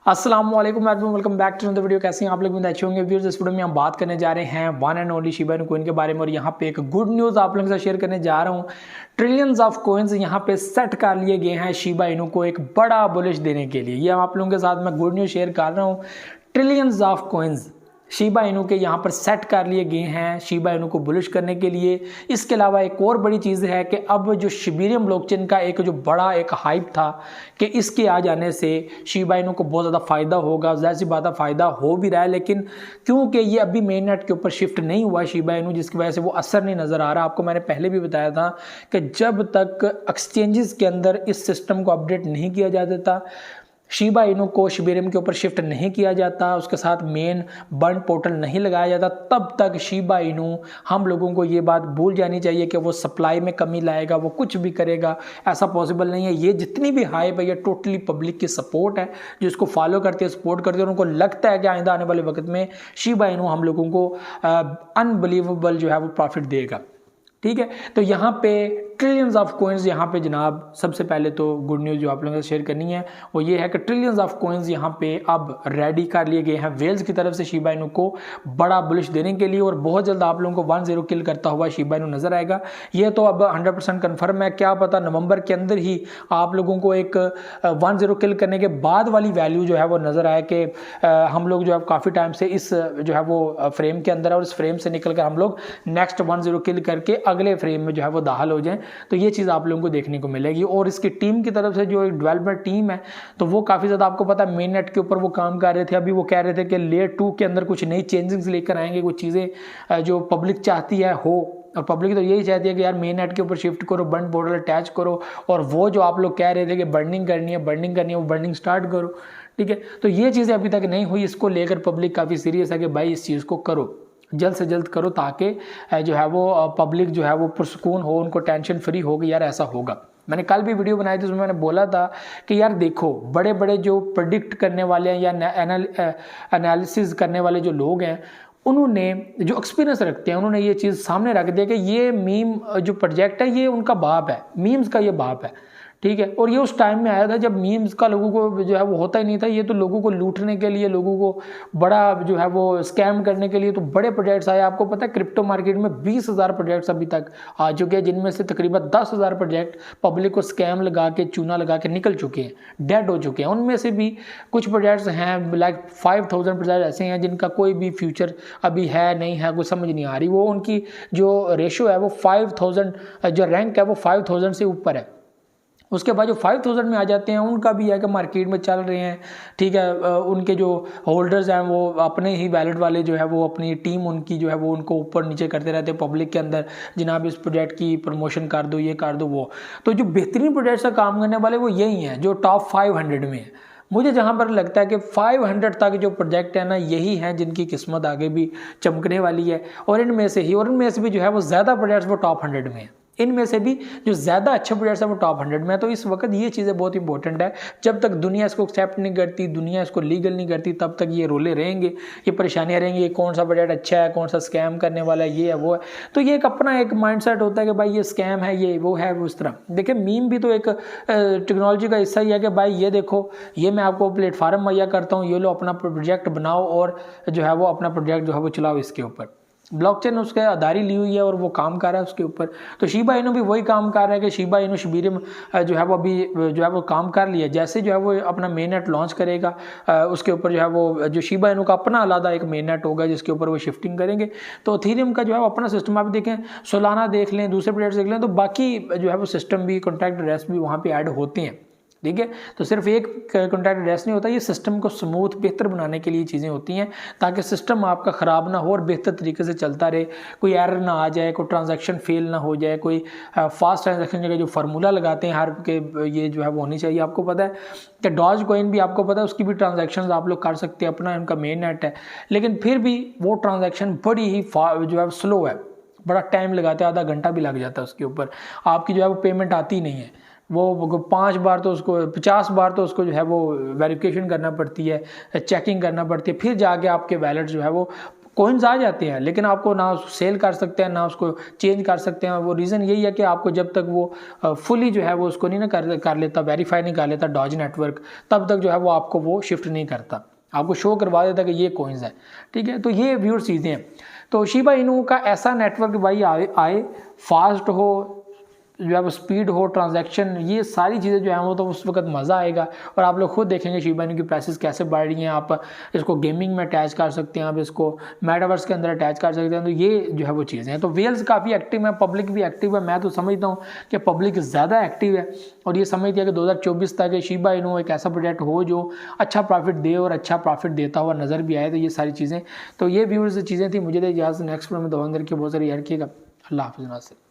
अस्सलाम वालेकुम welcome back to the video. कैसे हैं आप लोग? भी अच्छे होंगे व्यूअर्स। इस वीडियो में हम बात करने जा रहे हैं one and only Shiba Inu coin के बारे में, और यहाँ पे एक गुड न्यूज़ आप लोगों के साथ शेयर करने जा रहा हूँ। ट्रिलियंस ऑफ कॉइन्स यहाँ पे सेट कर लिए गए हैं शिबा इनू को एक बड़ा बुलिश देने के लिए। ये आप लोगों के साथ मैं गुड न्यूज़ शेयर कर रहा हूँ। Trillions of coins Shiba Inu के यहाँ पर सेट कर लिए गए हैं शिबा इनू को बुलिश करने के लिए। इसके अलावा एक और बड़ी चीज़ है कि अब जो शिबेरियम ब्लॉकचेन का एक जो बड़ा एक हाइप था कि इसके आ जाने से शिबा इनू को बहुत ज़्यादा फ़ायदा होगा, ज़ाहिर सी बात है फ़ायदा हो भी रहा है, लेकिन क्योंकि ये अभी मेन नेट के ऊपर शिफ्ट नहीं हुआ शिबा इनू, जिसकी वजह से वो असर नहीं नज़र आ रहा। आपको मैंने पहले भी बताया था कि जब तक एक्सचेंजेस के अंदर इस सिस्टम को अपडेट नहीं किया जा देता, शिबा इनू को शिबेरियम के ऊपर शिफ्ट नहीं किया जाता, उसके साथ मेन बर्न पोर्टल नहीं लगाया जाता, तब तक शिबा इनू हम लोगों को ये बात भूल जानी चाहिए कि वो सप्लाई में कमी लाएगा, वो कुछ भी करेगा, ऐसा पॉसिबल नहीं है। ये जितनी भी हाइप है ये टोटली पब्लिक की सपोर्ट है, जो इसको फॉलो करते हैं, सपोर्ट करते हैं, और उनको लगता है कि आइंदा आने वाले वक्त में शिबा इनू हम लोगों को अनबिलीवेबल जो है वो प्रॉफिट देगा। ठीक है, तो यहाँ पे ट्रिलियंस ऑफ कॉइन्स यहाँ पे जनाब, सबसे पहले तो गुड न्यूज़ जो आप लोगों से शेयर करनी है वो ये है कि ट्रिलियंस ऑफ कॉइन्स यहाँ पे अब रेडी कर लिए गए हैं वेल्स की तरफ से शिबा इनू को बड़ा बुलिश देने के लिए, और बहुत जल्द आप लोगों को 1-0 किल करता हुआ शिबा इनू नजर आएगा। ये तो अब 100% कन्फर्म है। क्या पता नवंबर के अंदर ही आप लोगों को एक 1-0 किल करने के बाद वाली वैल्यू जो है वो नजर आए कि हम लोग जो है काफ़ी टाइम से इस जो है वो फ्रेम के अंदर है, और इस फ्रेम से निकल कर हम लोग नेक्स्ट 1-0 किल करके अगले फ्रेम में जो है वो दाखिल हो जाएं। तो ये चीज़ आप लोगों को देखने को मिलेगी। और इसकी टीम की तरफ से जो एक डेवलपमेंट टीम है तो वो काफ़ी ज़्यादा, आपको पता है मेन नेट के ऊपर वो काम कर रहे थे। अभी वो कह रहे थे कि लेयर 2 के अंदर कुछ नई चेंजिंग्स लेकर आएंगे, कुछ चीज़ें जो पब्लिक चाहती है हो, और पब्लिक तो यही चाहती है कि यार मेन नेट के ऊपर शिफ्ट करो, बर्न पोर्टल अटैच करो, और वो जो आप लोग कह रहे थे कि बर्निंग करनी है वो बर्निंग स्टार्ट करो। ठीक है, तो ये चीज़ें अभी तक नहीं हुई। इसको लेकर पब्लिक काफ़ी सीरियस है कि भाई इस चीज़ को करो, जल्द से जल्द करो, ताकि जो है वो पब्लिक जो है वो पुरसुकून हो, उनको टेंशन फ्री हो कि यार ऐसा होगा। मैंने कल भी वीडियो बनाई थी, उसमें मैंने बोला था कि यार देखो, बड़े बड़े जो प्रेडिक्ट करने वाले हैं या एनालिसिस करने वाले जो लोग हैं, उन्होंने जो एक्सपीरियंस रखते हैं, उन्होंने ये चीज़ सामने रख दिया कि ये मीम जो प्रोजेक्ट है ये उनका बाप है, मीम्स का ये बाप है। ठीक है, और ये उस टाइम में आया था जब मीम्स का लोगों को जो है वो होता ही नहीं था। ये तो लोगों को लूटने के लिए, लोगों को बड़ा जो है वो स्कैम करने के लिए तो बड़े प्रोजेक्ट्स आए। आपको पता है क्रिप्टो मार्केट में 20,000 प्रोजेक्ट्स अभी तक आ चुके हैं, जिनमें से तकरीबन 10,000 प्रोजेक्ट पब्लिक को स्कैम लगा के, चूना लगा के निकल चुके हैं, डेड हो चुके हैं। उनमें से भी कुछ प्रोजेक्ट्स हैं, लाइक 5,000 प्रोजेक्ट ऐसे हैं जिनका कोई भी फ्यूचर अभी है नहीं है, कुछ समझ नहीं आ रही। वो उनकी जो रेशो है वो 5,000, जो रैंक है वो 5,000 से ऊपर है। उसके बाद जो 5,000 में आ जाते हैं उनका भी है कि मार्केट में चल रहे हैं। ठीक है, उनके जो होल्डर्स हैं वो अपने ही वैलेट वाले जो है वो अपनी टीम उनकी जो है वो उनको ऊपर नीचे करते रहते हैं पब्लिक के अंदर, जनाब इस प्रोजेक्ट की प्रमोशन कर दो, ये कर दो, वो। तो जो बेहतरीन प्रोजेक्ट से काम करने वाले वो यही हैं जो टॉप 500 में है। मुझे जहाँ पर लगता है कि 500 तक जो प्रोजेक्ट है ना, यही हैं जिनकी किस्मत आगे भी चमकने वाली है। और इनमें से भी जो है वो ज़्यादा प्रोजेक्ट्स वो टॉप 100 में है। इनमें से भी जो ज़्यादा अच्छे प्रोजेक्ट्स हैं वो टॉप 100 में है। तो इस वक्त ये चीज़ें बहुत इंपॉर्टेंट है। जब तक दुनिया इसको एक्सेप्ट नहीं करती, दुनिया इसको लीगल नहीं करती, तब तक ये रोले रहेंगे, ये परेशानियाँ रहेंगी। ये कौन सा प्रोजेक्ट अच्छा है, कौन सा स्कैम करने वाला है, ये है वो है। तो ये एक अपना एक माइंडसेट होता है कि भाई ये स्कैम है, ये वो है, उस तरह। देखिए मीम भी तो एक टेक्नोलॉजी का हिस्सा ही है कि भाई ये देखो, ये मैं आपको प्लेटफार्म मुहैया करता हूँ, ये लो अपना प्रोजेक्ट बनाओ और जो है वो अपना प्रोजेक्ट जो है वो चलाओ इसके ऊपर। ब्लॉकचेन उसके आधारी ली हुई है और वो काम कर रहा है उसके ऊपर। तो शिबा इनू भी वही काम कर रहा है कि शिबा इनू शिबेरियम जो है वो अभी जो है वो काम कर लिया। जैसे जो है वो अपना मेन नेट लॉन्च करेगा, उसके ऊपर जो है वो जो शिबा इनू का अपना अलग एक मेन नेट होगा जिसके ऊपर वो शिफ्टिंग करेंगे। तो इथेरियम का जो है वो अपना सिस्टम आप देखें, सोलाना देख लें, दूसरे प्रोजेक्ट्स देख लें, तो बाकी जो है वो सिस्टम भी, कॉन्ट्रैक्ट रेस्ट भी वहाँ पर ऐड होते हैं। ठीक है, तो सिर्फ एक कॉन्ट्रैक्ट एड्रेस नहीं होता, ये सिस्टम को स्मूथ बेहतर बनाने के लिए चीज़ें होती हैं, ताकि सिस्टम आपका ख़राब ना हो और बेहतर तरीके से चलता रहे, कोई एरर ना आ जाए, कोई ट्रांजैक्शन फेल ना हो जाए, कोई फास्ट ट्रांजैक्शन जगह जो फार्मूला लगाते हैं हर के, ये जो है वो होनी चाहिए। आपको पता है कि डॉज कॉइन भी, आपको पता है उसकी भी ट्रांजैक्शन आप लोग कर सकते हैं, अपना उनका मेन नेट है, लेकिन फिर भी वो ट्रांजैक्शन बड़ी ही जो है स्लो है, बड़ा टाइम लगाते हैं, आधा घंटा भी लग जाता है उसके ऊपर। आपकी जो है वो पेमेंट आती नहीं है, वो 5 बार तो उसको 50 बार तो उसको जो है वो वेरिफिकेशन करना पड़ती है, चेकिंग करना पड़ती है, फिर जाके आपके वैलेट जो है वो कॉइन्स आ जाते हैं लेकिन आपको ना उसको सेल कर सकते हैं ना उसको चेंज कर सकते हैं। वो रीज़न यही है कि आपको जब तक वो फुली जो है वो उसको नहीं ना कर लेता, वेरीफाई नहीं कर लेता डॉज नेटवर्क, तब तक जो है वो आपको वो शिफ्ट नहीं करता, आपको शो करवा देता कि ये कॉइन्स है। ठीक है, तो ये व्यूअर चीज़ें हैं। तो शिबा इनू का ऐसा नेटवर्क भाई आए फास्ट हो, जो है वो स्पीड हो, ट्रांजैक्शन, ये सारी चीज़ें जो है वो तो उस वक्त मज़ा आएगा। और आप लोग खुद देखेंगे शिबा इनू की प्राइसेस कैसे बढ़ रही हैं। आप इसको गेमिंग में अटैच कर सकते हैं, आप इसको मेटावर्स के अंदर अटैच कर सकते हैं। तो ये जो है वो चीज़ें हैं। तो वेल्स काफ़ी एक्टिव है, पब्लिक भी एक्टिव है। मैं तो समझता हूँ कि पब्लिक ज़्यादा एक्टिव है और ये समझती है कि 2024 तक शिबा इनू एक ऐसा प्रोजेक्ट हो जो अच्छा प्रॉफिट दे और अच्छा प्रॉफिट देता हुआ नज़र भी आए। तो ये सारी चीज़ें, तो ये व्यूअर्स चीज़ें थी। मुझे तो इजाज़त, नेक्स्ट में दो अंदर की बहुत सारी यार किएगा। अल्लाह हाफ़िज़।